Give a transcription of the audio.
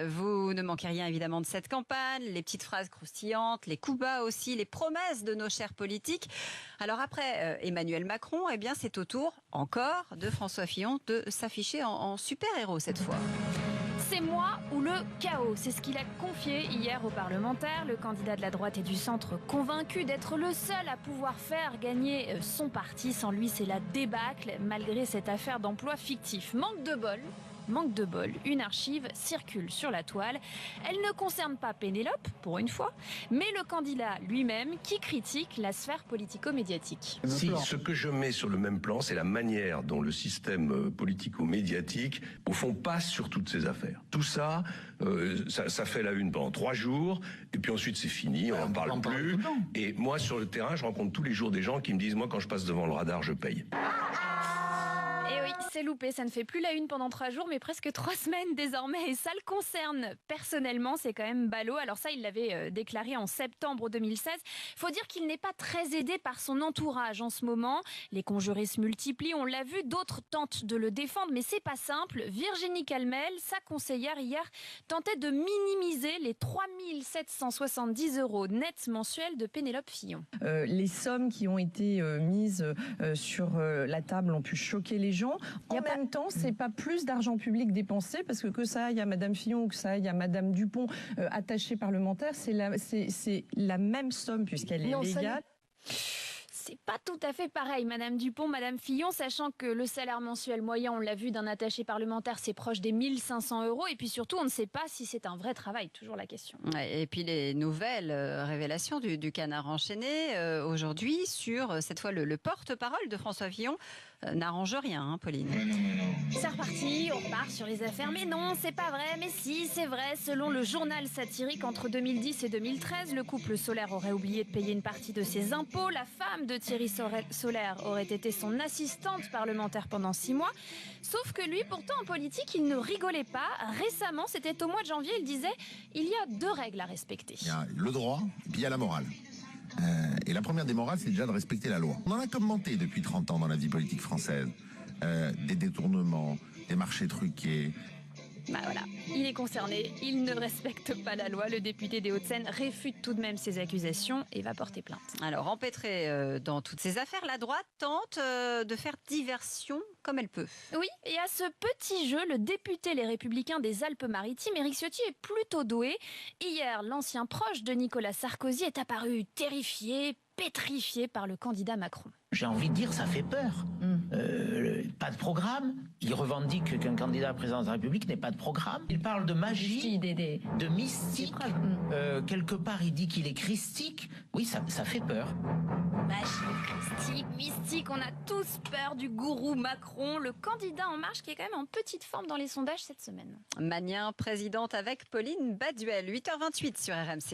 Vous ne manquez rien évidemment de cette campagne, les petites phrases croustillantes, les coups bas aussi, les promesses de nos chers politiques. Alors après Emmanuel Macron, eh bien c'est au tour encore de François Fillon de s'afficher en super-héros cette fois. C'est moi ou le chaos, c'est ce qu'il a confié hier aux parlementaires. Le candidat de la droite et du centre convaincu d'être le seul à pouvoir faire gagner son parti. Sans lui, c'est la débâcle, malgré cette affaire d'emploi fictif. Manque de bol, une archive circule sur la toile. Elle ne concerne pas Pénélope, pour une fois, mais le candidat lui-même qui critique la sphère politico-médiatique. Si ce que je mets sur le même plan, c'est la manière dont le système politico-médiatique, au fond, passe sur toutes ces affaires. Tout ça, ça fait la une pendant 3 jours, et puis ensuite c'est fini, on n'en parle plus. Et moi, sur le terrain, je rencontre tous les jours des gens qui me disent, moi, quand je passe devant le radar, je paye. Et oui, c'est loupé, ça ne fait plus la une pendant 3 jours, mais presque 3 semaines désormais. Et ça le concerne personnellement, c'est quand même ballot. Alors ça, il l'avait déclaré en septembre 2016. Faut dire qu'il n'est pas très aidé par son entourage en ce moment. Les conjurés se multiplient, on l'a vu, d'autres tentent de le défendre, mais c'est pas simple. Virginie Calmel, sa conseillère hier, tentait de minimiser les 3 770 € nets mensuels de Pénélope Fillon. Les sommes qui ont été mises sur la table ont pu choquer les gens. En même temps, c'est pas plus d'argent public dépensé parce que ça aille à Madame Fillon ou que ça aille à Madame Dupont, attachée parlementaire, c'est la même somme puisqu'elle est légale. C'est pas tout à fait pareil, Madame Dupont, Madame Fillon, sachant que le salaire mensuel moyen, on l'a vu, d'un attaché parlementaire, c'est proche des 1 500 €. Et puis surtout, on ne sait pas si c'est un vrai travail, toujours la question. Ouais, et puis les nouvelles révélations du canard enchaîné aujourd'hui sur, cette fois, le porte-parole de François Fillon n'arrange rien, hein, Pauline. C'est reparti, on repart sur les affaires. Mais non, c'est pas vrai, mais si, c'est vrai. Selon le journal satirique, entre 2010 et 2013, le couple Solaire aurait oublié de payer une partie de ses impôts. La femme de Thierry Solaire aurait été son assistante parlementaire pendant 6 mois. Sauf que lui, pourtant, en politique, il ne rigolait pas. Récemment, c'était au mois de janvier, il disait « Il y a 2 règles à respecter ». Il y a le droit et puis il y a la morale. Et la première des morales, c'est déjà de respecter la loi. On en a commenté depuis 30 ans dans la vie politique française. Des détournements, des marchés truqués. Bah voilà, il est concerné, il ne respecte pas la loi. Le député des Hauts-de-Seine réfute tout de même ces accusations et va porter plainte. Alors, empêtrée dans toutes ces affaires, la droite tente de faire diversion comme elle peut. Oui, et à ce petit jeu, le député Les Républicains des Alpes-Maritimes, Éric Ciotti, est plutôt doué. Hier, l'ancien proche de Nicolas Sarkozy est apparu terrifié, pétrifié par le candidat Macron. J'ai envie de dire, ça fait peur. Pas de programme. Il revendique qu'un candidat à la présidence de la République n'ait pas de programme. Il parle de magie, de mystique. Quelque part, il dit qu'il est christique. Oui, ça fait peur. Magie, christique, mystique, on a tous peur du gourou Macron, le candidat En Marche qui est quand même en petite forme dans les sondages cette semaine. Magnien, présidente avec Pauline Baduel, 8h28 sur RMC.